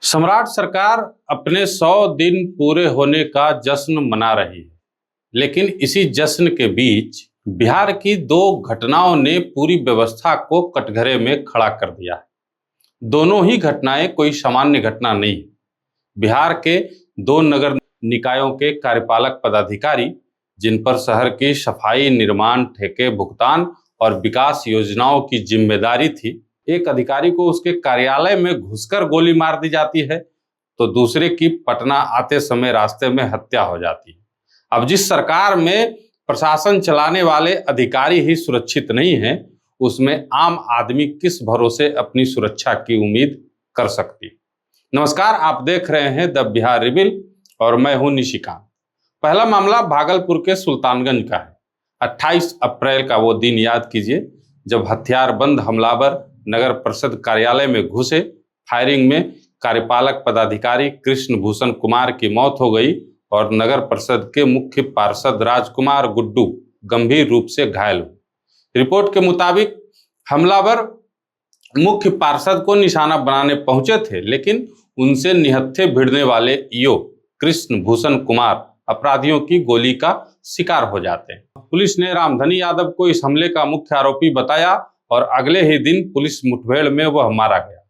सम्राट सरकार अपने 100 दिन पूरे होने का जश्न मना रही है, लेकिन इसी जश्न के बीच बिहार की दो घटनाओं ने पूरी व्यवस्था को कटघरे में खड़ा कर दिया है। दोनों ही घटनाएं कोई सामान्य घटना नहीं। बिहार के दो नगर निकायों के कार्यपालक पदाधिकारी, जिन पर शहर की सफाई, निर्माण, ठेके, भुगतान और विकास योजनाओं की जिम्मेदारी थी, एक अधिकारी को उसके कार्यालय में घुसकर गोली मार दी जाती है, तो दूसरे की पटना आते समय रास्ते में हत्या हो जाती है। अब जिस सरकार में प्रशासन चलाने वाले अधिकारी ही सुरक्षित नहीं हैं, उसमें आम आदमी किस भरोसे अपनी सुरक्षा की उम्मीद कर सकती। नमस्कार, आप देख रहे हैं द बिहार रिविल और मैं हूं निशिकांत। पहला मामला भागलपुर के सुल्तानगंज का है। 28 अप्रैल का वो दिन याद कीजिए जब हथियारबंद हमलावर नगर परिषद कार्यालय में घुसे। फायरिंग में कार्यपालक पदाधिकारी कृष्ण भूषण कुमार की मौत हो गई और नगर परिषद के मुख्य पार्षद राजकुमार गुड्डू गंभीर रूप से घायल हुए। रिपोर्ट के मुताबिक हमलावर मुख्य पार्षद को निशाना बनाने पहुंचे थे, लेकिन उनसे निहत्थे भिड़ने वाले ईओ कृष्ण भूषण कुमार अपराधियों की गोली का शिकार हो जाते हैं। पुलिस ने रामधनी यादव को इस हमले का मुख्य आरोपी बताया और अगले ही दिन पुलिस मुठभेड़ में वह मारा गया।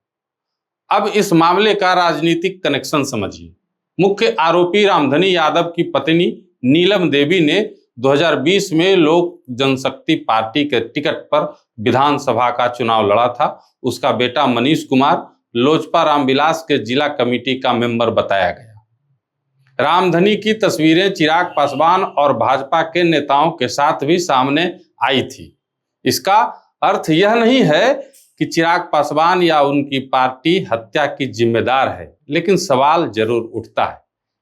अब इस मामले का राजनीतिक कनेक्शन समझिए। मुख्य आरोपी रामधनी यादव की पत्नी नीलम देवी ने 2020 में लोक जनशक्ति पार्टी के टिकट पर विधानसभा का चुनाव लड़ा था। उसका बेटा मनीष कुमार लोजपा रामविलास के जिला कमेटी का मेंबर बताया गया। रामधनी की तस्वीरें चिराग पासवान और भाजपा के नेताओं के साथ भी सामने आई थी। इसका अर्थ यह नहीं है कि चिराग पासवान या उनकी पार्टी हत्या की जिम्मेदार है, लेकिन सवाल जरूर उठता है,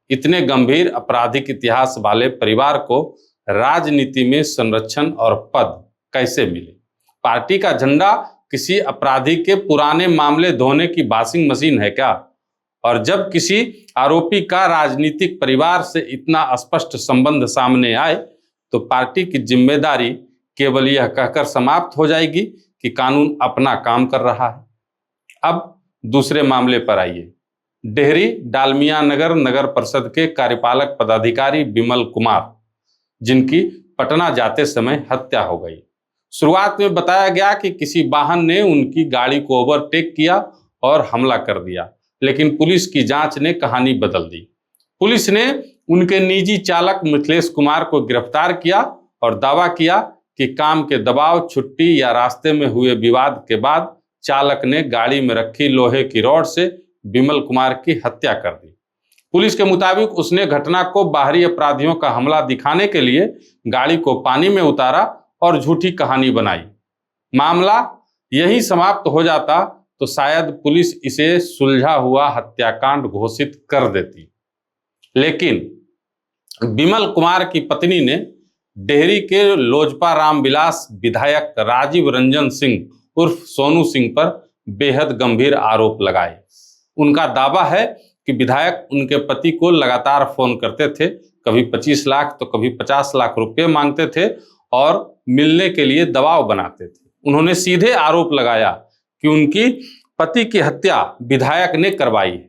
इतने गंभीर आपराधिक इतिहास वाले परिवार को राजनीति में संरक्षण और पद कैसे मिले? पार्टी का झंडा किसी अपराधी के पुराने मामले धोने की वॉशिंग मशीन है क्या? और जब किसी आरोपी का राजनीतिक परिवार से इतना स्पष्ट संबंध सामने आए, तो पार्टी की जिम्मेदारी केवल यह कहकर समाप्त हो जाएगी कि कानून अपना काम कर रहा है। अब दूसरे मामले पर आइए। डेहरी डालमिया नगर नगर परिषद के कार्यपालक पदाधिकारी विमल कुमार, जिनकी पटना जाते समय हत्या हो गई। शुरुआत में बताया गया कि किसी वाहन ने उनकी गाड़ी को ओवरटेक किया और हमला कर दिया, लेकिन पुलिस की जांच ने कहानी बदल दी। पुलिस ने उनके निजी चालक मिथिलेश कुमार को गिरफ्तार किया और दावा किया कि काम के दबाव, छुट्टी या रास्ते में हुए विवाद के बाद चालक ने गाड़ी में रखी लोहे की रॉड से विमल कुमार की हत्या कर दी। पुलिस के मुताबिक उसने घटना को बाहरी अपराधियों का हमला दिखाने के लिए गाड़ी को पानी में उतारा और झूठी कहानी बनाई। मामला यही समाप्त हो जाता तो शायद पुलिस इसे सुलझा हुआ हत्याकांड घोषित कर देती, लेकिन विमल कुमार की पत्नी ने डेहरी के लोजपा रामविलास विधायक राजीव रंजन सिंह उर्फ सोनू सिंह पर बेहद गंभीर आरोप लगाए। उनका दावा है कि विधायक उनके पति को लगातार फोन करते थे, कभी 25 लाख तो कभी 50 लाख रुपए मांगते थे और मिलने के लिए दबाव बनाते थे। उन्होंने सीधे आरोप लगाया कि उनकी पति की हत्या विधायक ने करवाई है।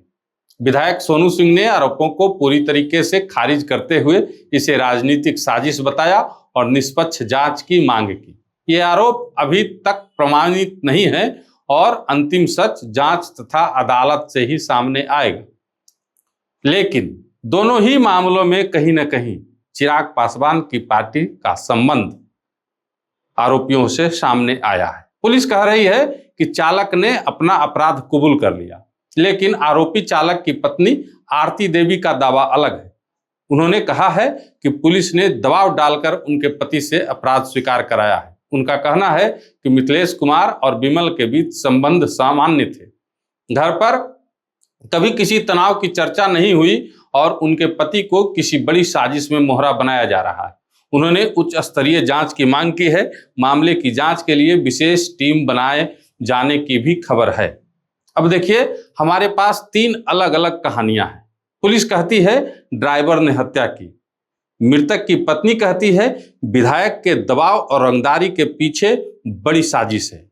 विधायक सोनू सिंह ने आरोपों को पूरी तरीके से खारिज करते हुए इसे राजनीतिक साजिश बताया और निष्पक्ष जांच की मांग की। ये आरोप अभी तक प्रमाणित नहीं है और अंतिम सच जांच तथा अदालत से ही सामने आएगा। लेकिन दोनों ही मामलों में कहीं न कहीं चिराग पासवान की पार्टी का संबंध आरोपियों से सामने आया है। पुलिस कह रही है कि चालक ने अपना अपराध कबूल कर लिया, लेकिन आरोपी चालक की पत्नी आरती देवी का दावा अलग है। उन्होंने कहा है कि पुलिस ने दबाव डालकर उनके पति से अपराध स्वीकार कराया है। उनका कहना है कि मिथिलेश कुमार और विमल के बीच संबंध सामान्य थे। घर पर कभी किसी तनाव की चर्चा नहीं हुई और उनके पति को किसी बड़ी साजिश में मोहरा बनाया जा रहा है। उन्होंने उच्च स्तरीय जांच की मांग की है। मामले की जांच के लिए विशेष टीम बनाए जाने की भी खबर है। अब देखिए, हमारे पास 3 अलग अलग कहानियां हैं। पुलिस कहती है ड्राइवर ने हत्या की, मृतक की पत्नी कहती है विधायक के दबाव और रंगदारी के पीछे बड़ी साजिश है।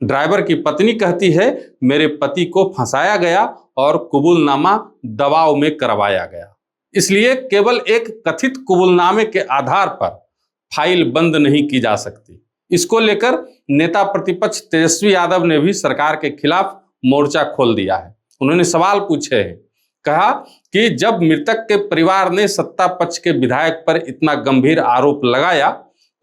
ड्राइवर की पत्नी कहती है मेरे पति को फंसाया गया और कबूलनामा दबाव में करवाया गया। इसलिए केवल एक कथित कबूलनामे के आधार पर फाइल बंद नहीं की जा सकती। इसको लेकर नेता प्रतिपक्ष तेजस्वी यादव ने भी सरकार के खिलाफ मोर्चा खोल दिया है। उन्होंने सवाल पूछे हैं, कहा कि जब मृतक के परिवार ने सत्ता पक्ष के विधायक पर इतना गंभीर आरोप लगाया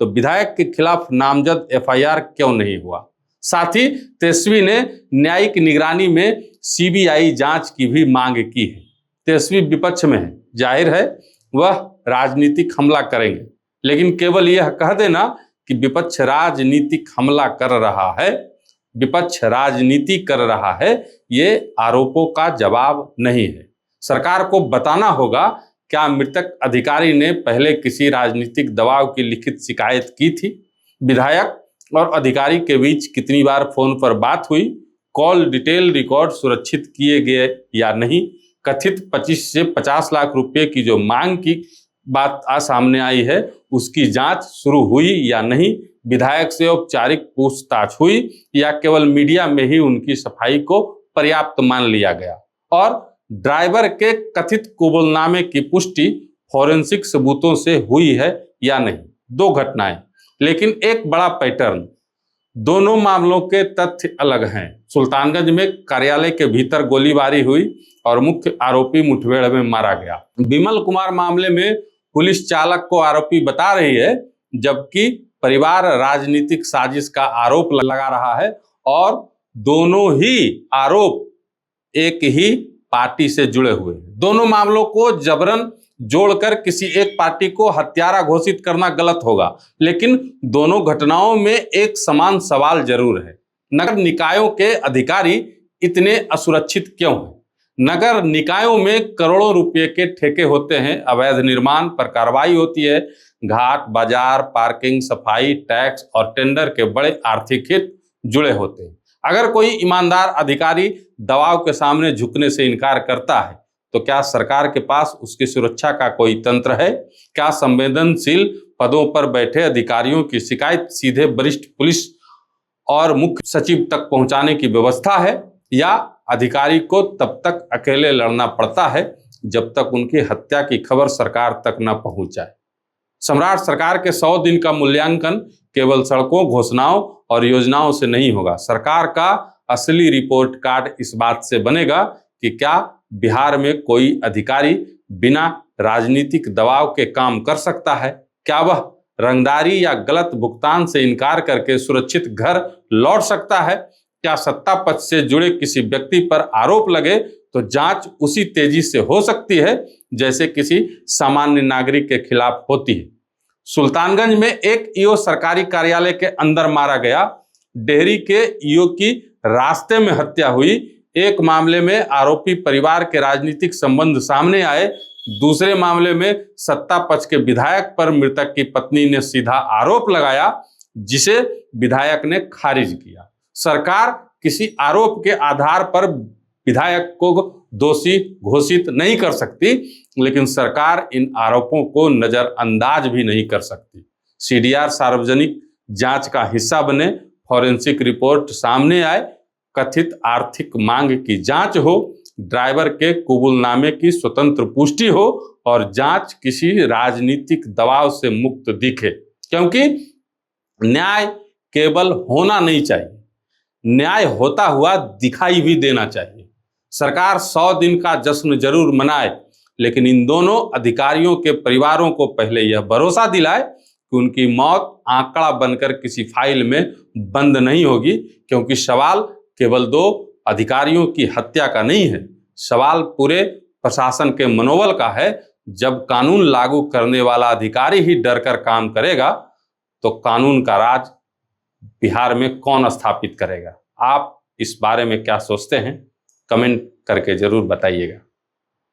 तो विधायक के खिलाफ नामजद एफआईआर क्यों नहीं हुआ। साथ ही तेजस्वी ने न्यायिक निगरानी में सीबीआई जांच की भी मांग की है। तेजस्वी विपक्ष में है, जाहिर है वह राजनीतिक हमला करेंगे, लेकिन केवल यह कह देना कि विपक्ष राजनीतिक हमला कर रहा है, विपक्ष राजनीति कर रहा है, ये आरोपों का जवाब नहीं है। सरकार को बताना होगा क्या मृतक अधिकारी ने पहले किसी राजनीतिक दबाव की लिखित शिकायत की थी, विधायक और अधिकारी के बीच कितनी बार फोन पर बात हुई, कॉल डिटेल रिकॉर्ड सुरक्षित किए गए या नहीं, कथित 25 से 50 लाख रुपए की जो मांग की बात सामने आई है उसकी जांच शुरू हुई या नहीं, विधायक से औपचारिक पूछताछ हुई या केवल मीडिया में ही उनकी सफाई को पर्याप्त मान लिया गया, और ड्राइवर के कथित कबूलनामे की पुष्टि फॉरेंसिक सबूतों से हुई है या नहीं। दो घटनाएं, लेकिन एक बड़ा पैटर्न। दोनों मामलों के तथ्य अलग हैं। सुल्तानगंज में कार्यालय के भीतर गोलीबारी हुई और मुख्य आरोपी मुठभेड़ में मारा गया। विमल कुमार मामले में पुलिस चालक को आरोपी बता रही है, जबकि परिवार राजनीतिक साजिश का आरोप लगा रहा है और दोनों ही आरोप एक ही पार्टी से जुड़े हुए हैं। दोनों मामलों को जबरन जोड़कर किसी एक पार्टी को हत्यारा घोषित करना गलत होगा, लेकिन दोनों घटनाओं में एक समान सवाल जरूर है। नगर निकायों के अधिकारी इतने असुरक्षित क्यों हैं? नगर निकायों में करोड़ों रुपए के ठेके होते हैं, अवैध निर्माण पर कार्रवाई होती है, घाट, बाजार, पार्किंग, सफाई, टैक्स और टेंडर के बड़े आर्थिक हित जुड़े होते हैं। अगर कोई ईमानदार अधिकारी दबाव के सामने झुकने से इनकार करता है तो क्या सरकार के पास उसकी सुरक्षा का कोई तंत्र है? क्या संवेदनशील पदों पर बैठे अधिकारियों की शिकायत सीधे वरिष्ठ पुलिस और मुख्य सचिव तक पहुंचाने की व्यवस्था है, या अधिकारी को तब तक अकेले लड़ना पड़ता है जब तक उनकी हत्या की खबर सरकार तक न पहुंच जाए? सम्राट सरकार के 100 दिन का मूल्यांकन केवल सड़कों, घोषणाओं और योजनाओं से नहीं होगा। सरकार का असली रिपोर्ट कार्ड इस बात से बनेगा कि क्या बिहार में कोई अधिकारी बिना राजनीतिक दबाव के काम कर सकता है? क्या वह रंगदारी या गलत भुगतान से इनकार करके सुरक्षित घर लौट सकता है? क्या सत्ता पक्ष से जुड़े किसी व्यक्ति पर आरोप लगे तो जांच उसी तेजी से हो सकती है जैसे किसी सामान्य नागरिक के खिलाफ होती है? सुल्तानगंज में एक ईओ सरकारी कार्यालय के अंदर मारा गया, डेहरी के ईओ की रास्ते में हत्या हुई। एक मामले में आरोपी परिवार के राजनीतिक संबंध सामने आए, दूसरे मामले में सत्ता पक्ष के विधायक पर मृतक की पत्नी ने सीधा आरोप लगाया जिसे विधायक ने खारिज किया। सरकार किसी आरोप के आधार पर विधायक को दोषी घोषित नहीं कर सकती, लेकिन सरकार इन आरोपों को नजरअंदाज भी नहीं कर सकती। सीडीआर सार्वजनिक जांच का हिस्सा बने, फॉरेंसिक रिपोर्ट सामने आए, कथित आर्थिक मांग की जांच हो, ड्राइवर के कबूलनामे की स्वतंत्र पुष्टि हो और जांच किसी राजनीतिक दबाव से मुक्त दिखे, क्योंकि न्याय केवल होना नहीं चाहिए, न्याय होता हुआ दिखाई भी देना चाहिए। सरकार 100 दिन का जश्न जरूर मनाए, लेकिन इन दोनों अधिकारियों के परिवारों को पहले यह भरोसा दिलाए कि उनकी मौत आंकड़ा बनकर किसी फाइल में बंद नहीं होगी, क्योंकि सवाल केवल 2 अधिकारियों की हत्या का नहीं है, सवाल पूरे प्रशासन के मनोबल का है। जब कानून लागू करने वाला अधिकारी ही डरकर काम करेगा तो कानून का राज बिहार में कौन स्थापित करेगा? आप इस बारे में क्या सोचते हैं? कमेंट करके जरूर बताइएगा।